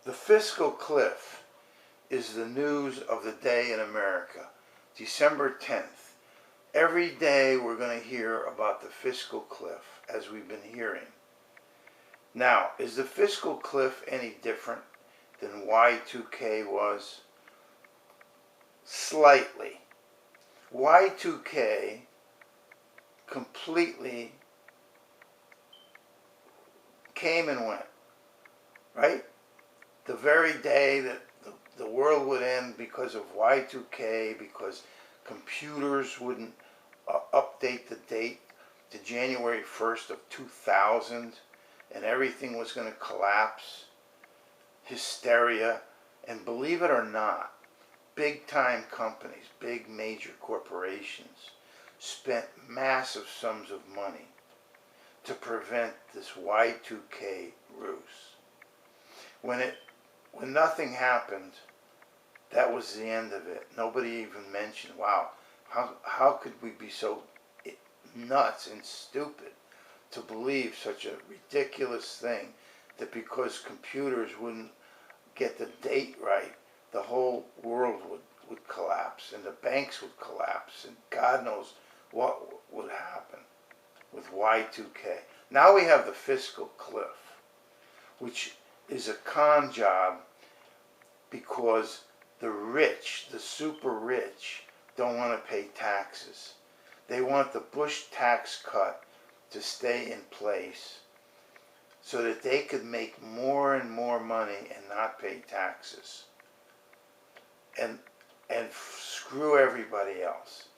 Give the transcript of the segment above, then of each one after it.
The fiscal cliff is the news of the day in America, December 10th. Every day we're going to hear about the fiscal cliff, as we've been hearing. Now, is the fiscal cliff any different than Y2K was? Slightly. Y2K completely came and went, right? The very day that the world would end because of Y2K, because computers wouldn't update the date to January 1st of 2000, and everything was going to collapse. Hysteria. And believe it or not, big time companies, big major corporations spent massive sums of money to prevent this Y2K ruse. When nothing happened, that was the end of it. Nobody even mentioned, wow, how could we be so nuts and stupid to believe such a ridiculous thing, that because computers wouldn't get the date right, the whole world would collapse, and the banks would collapse, and God knows what would happen with Y2K. Now we have the fiscal cliff, which is a con job because the rich, the super rich, don't want to pay taxes. They want the Bush tax cut to stay in place so that they could make more and more money and not pay taxes. And screw everybody else.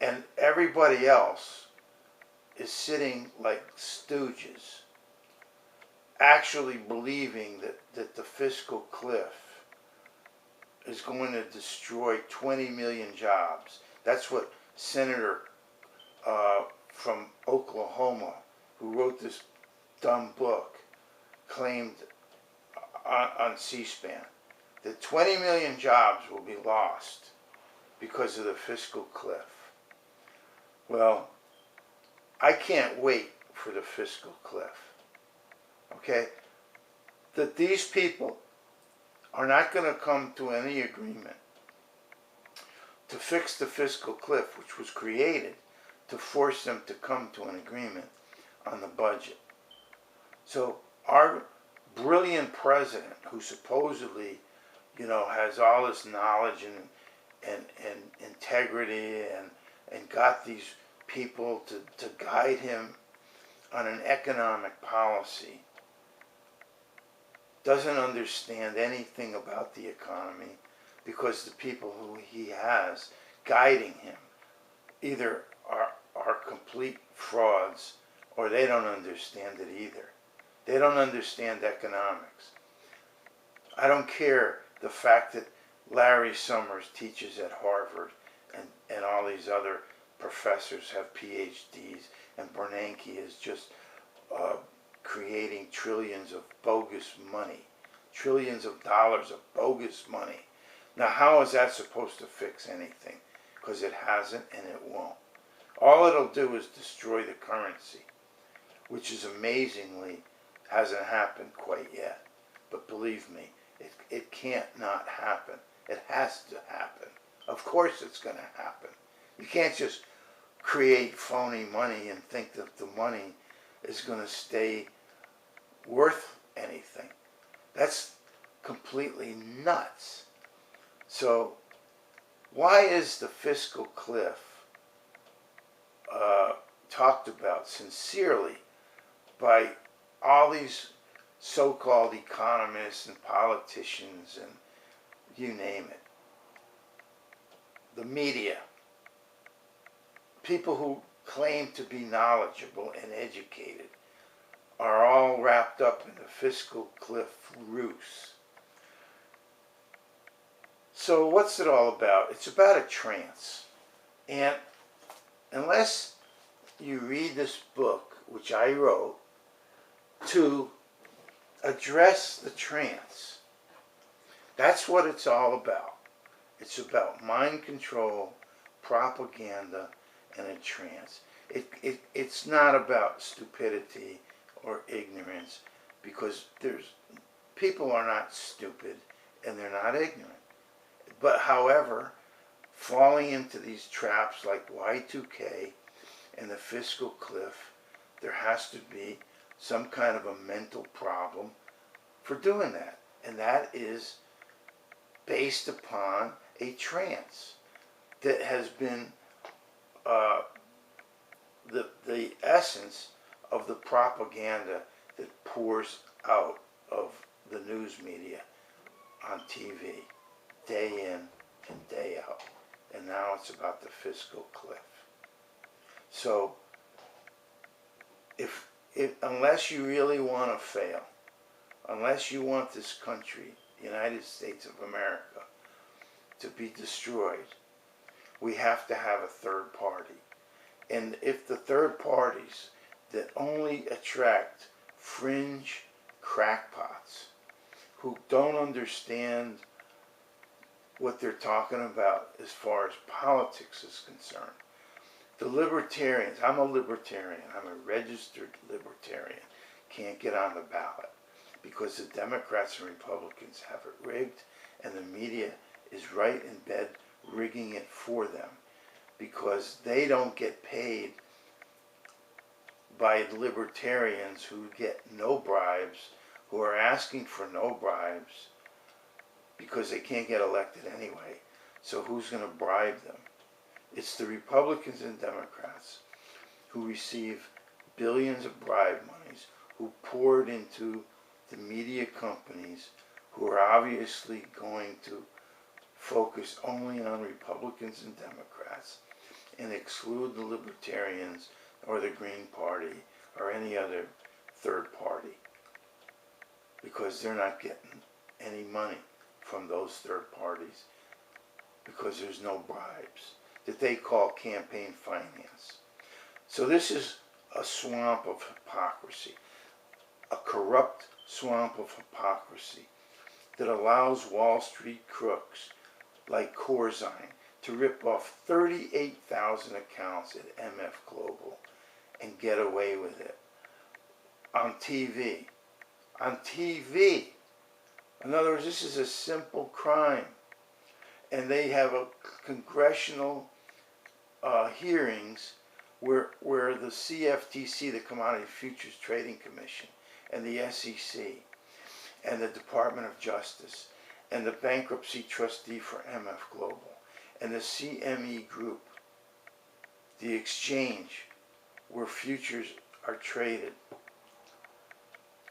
And everybody else is sitting like stooges, actually believing that the fiscal cliff is going to destroy 20 million jobs. That's what Senator from Oklahoma, who wrote this dumb book, claimed on C-SPAN, that 20 million jobs will be lost because of the fiscal cliff. Well, I can't wait for the fiscal cliff. Okay? That these people are not going to come to any agreement to fix the fiscal cliff, which was created to force them to come to an agreement on the budget. So our brilliant president, who supposedly, has all this knowledge and integrity and got these people to guide him on an economic policy, doesn't understand anything about the economy, because the people who he has guiding him either are complete frauds, or they don't understand it either. They don't understand economics. I don't care the fact that Larry Summers teaches at Harvard and all these other professors have PhDs, and Bernanke is just creating trillions of bogus money, trillions of dollars of bogus money. Now, how is that supposed to fix anything? Because it hasn't and it won't. All it'll do is destroy the currency, which is amazingly hasn't happened quite yet. But believe me, it can't not happen. It has to happen. Of course it's going to happen. You can't just create phony money and think that the money is going to stay worth anything. That's completely nuts. So why is the fiscal cliff talked about sincerely by all these so-called economists and politicians and you name it? The media, people who claim to be knowledgeable and educated, are all wrapped up in the fiscal cliff ruse. So what's it all about? It's about a trance. And unless you read this book, which I wrote, to address the trance, that's what it's all about. It's about mind control, propaganda, and a trance. It's not about stupidity or ignorance, because there's people are not stupid and they're not ignorant. But however, falling into these traps like Y2K and the fiscal cliff, there has to be some kind of a mental problem for doing that. And that is based upon a trance that has been the essence of the propaganda that pours out of the news media on TV, day in and day out. And now it's about the fiscal cliff. So, if unless you really want to fail, unless you want this country, the United States of America, to be destroyed, we have to have a third party. And if the third parties that only attract fringe crackpots who don't understand what they're talking about as far as politics is concerned, the libertarians, I'm a libertarian, I'm a registered libertarian, can't get on the ballot because the Democrats and Republicans have it rigged, and the media is right in bed rigging it for them because they don't get paid by libertarians who get no bribes, who are asking for no bribes because they can't get elected anyway. So who's going to bribe them? It's the Republicans and Democrats who receive billions of bribe monies, who pour it into the media companies, who are obviously going to focus only on Republicans and Democrats and exclude the Libertarians or the Green Party or any other third party because they're not getting any money from those third parties because there's no bribes that they call campaign finance. So this is a swamp of hypocrisy, a corrupt swamp of hypocrisy that allows Wall Street crooks like Corzine to rip off 38,000 accounts at MF Global and get away with it on TV. On TV. In other words, this is a simple crime. And they have a congressional hearings where the CFTC, the Commodity Futures Trading Commission, and the SEC, and the Department of Justice, and the bankruptcy trustee for MF Global, and the CME Group, the exchange where futures are traded,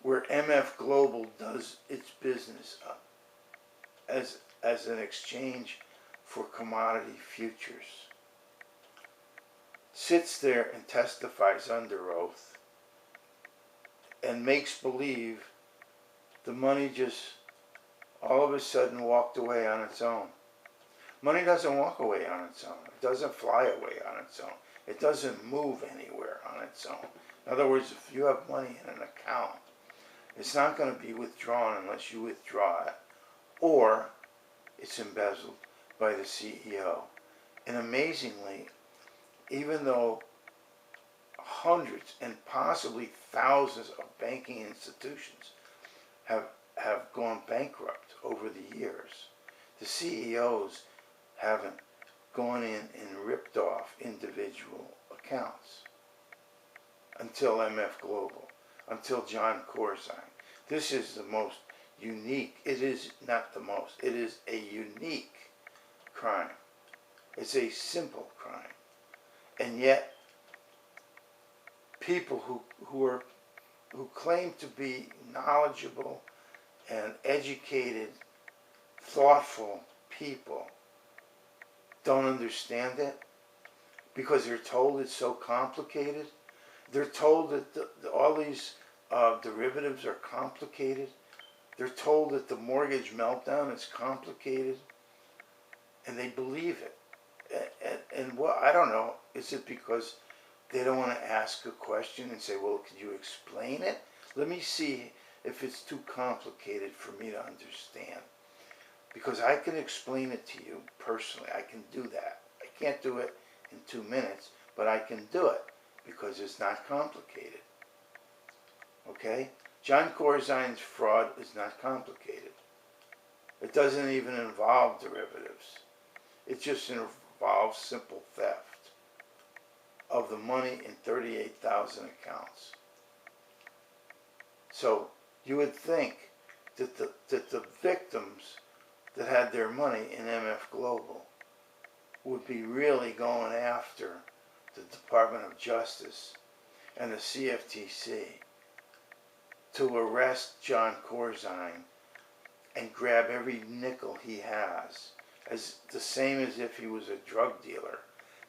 where MF Global does its business as an exchange for commodity futures, sits there and testifies under oath and makes believe the money just all of a sudden walked away on its own. Money doesn't walk away on its own. It doesn't fly away on its own. It doesn't move anywhere on its own. In other words, if you have money in an account, it's not going to be withdrawn unless you withdraw it, or it's embezzled by the CEO. And amazingly, even though hundreds and possibly thousands of banking institutions have gone bankrupt over the years, the CEOs haven't gone in and ripped off individual accounts until MF Global, until John Corzine. This is the most unique, it is not the most, it is a unique crime. It's a simple crime. And yet, people who claim to be knowledgeable and educated, thoughtful people don't understand it because they're told it's so complicated. They're told that all these derivatives are complicated. They're told that the mortgage meltdown is complicated, and they believe it. And what, I don't know, is it because they don't want to ask a question and say, well, could you explain it? Let me see if it's too complicated for me to understand. Because I can explain it to you personally. I can do that. I can't do it in 2 minutes, but I can do it because it's not complicated. Okay? John Corzine's fraud is not complicated. It doesn't even involve derivatives. It just involves simple theft of the money in 38,000 accounts. So you would think that the victims that had their money in MF Global would be really going after the Department of Justice and the CFTC to arrest John Corzine and grab every nickel he has, as the same as if he was a drug dealer.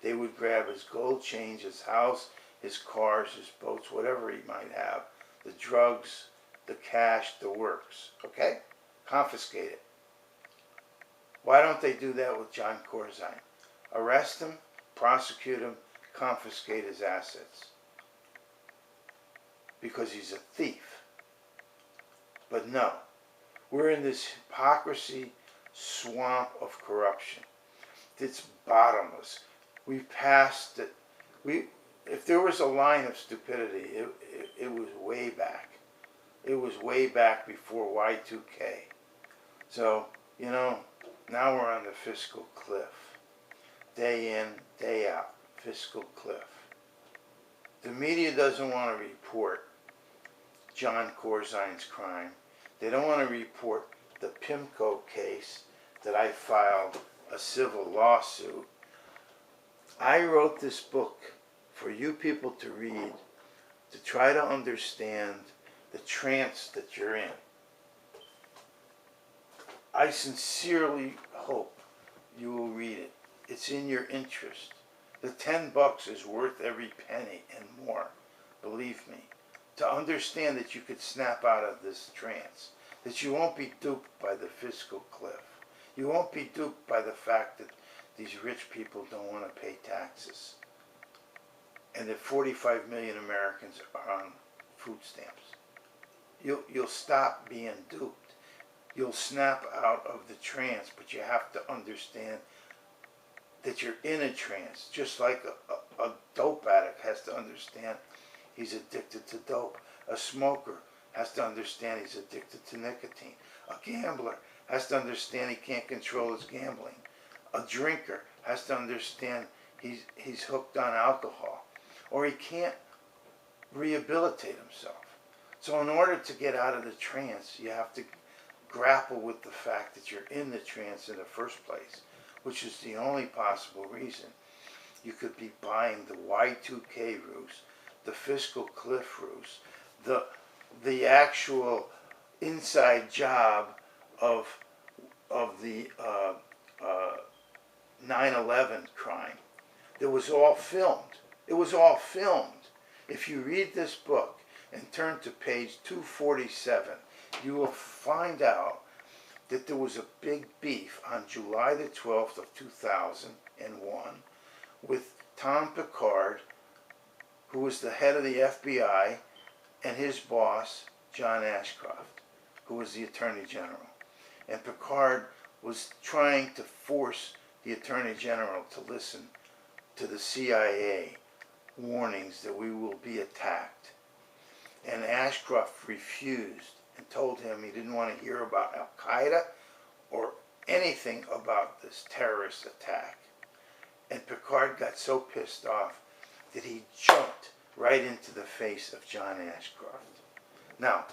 They would grab his gold chains, his house, his cars, his boats, whatever he might have, the drugs, the cash, the works, okay? Confiscate it. Why don't they do that with John Corzine? Arrest him, prosecute him, confiscate his assets. Because he's a thief. But no, we're in this hypocrisy swamp of corruption. It's bottomless. We've passed it. If there was a line of stupidity, it was way back. It was way back before Y2K. So, you know, now we're on the fiscal cliff. Day in, day out, fiscal cliff. The media doesn't want to report John Corzine's crime. They don't want to report the PIMCO case that I filed a civil lawsuit. I wrote this book for you people to read, to try to understand the trance that you're in. I sincerely hope you will read it. It's in your interest. The $10 is worth every penny and more, believe me, to understand that you could snap out of this trance, that you won't be duped by the fiscal cliff. You won't be duped by the fact that these rich people don't want to pay taxes, and that 45 million Americans are on food stamps. You'll stop being duped. You'll snap out of the trance, but you have to understand that you're in a trance, just like a dope addict has to understand he's addicted to dope. A smoker has to understand he's addicted to nicotine. A gambler has to understand he can't control his gambling. A drinker has to understand he's hooked on alcohol, or he can't rehabilitate himself. So in order to get out of the trance, you have to grapple with the fact that you're in the trance in the first place, which is the only possible reason you could be buying the Y2K ruse, the fiscal cliff ruse, the actual inside job of the 9/11 crime. It was all filmed. It was all filmed. If you read this book and turn to page 247, you will find out that there was a big beef on July the 12th of 2001 with Tom Picard, who was the head of the FBI, and his boss, John Ashcroft, who was the Attorney General. And Picard was trying to force the Attorney General to listen to the CIA warnings that we will be attacked. And Ashcroft refused and told him he didn't want to hear about Al-Qaeda or anything about this terrorist attack. And Picard got so pissed off that he jumped right into the face of John Ashcroft. Now,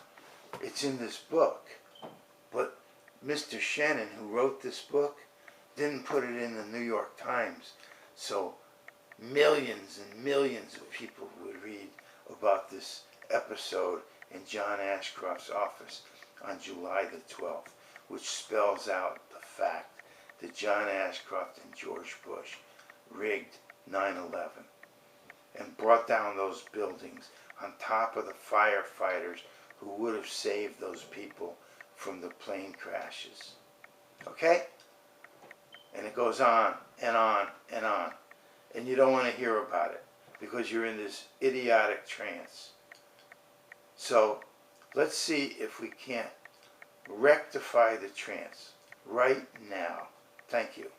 it's in this book, but Mr. Shannon, who wrote this book, didn't put it in the New York Times, so millions and millions of people would read about this episode in John Ashcroft's office on July the 12th, which spells out the fact that John Ashcroft and George Bush rigged 9/11 and brought down those buildings on top of the firefighters who would have saved those people from the plane crashes. Okay? And it goes on and on and on. And you don't want to hear about it because you're in this idiotic trance. So let's see if we can't rectify the trance right now. Thank you.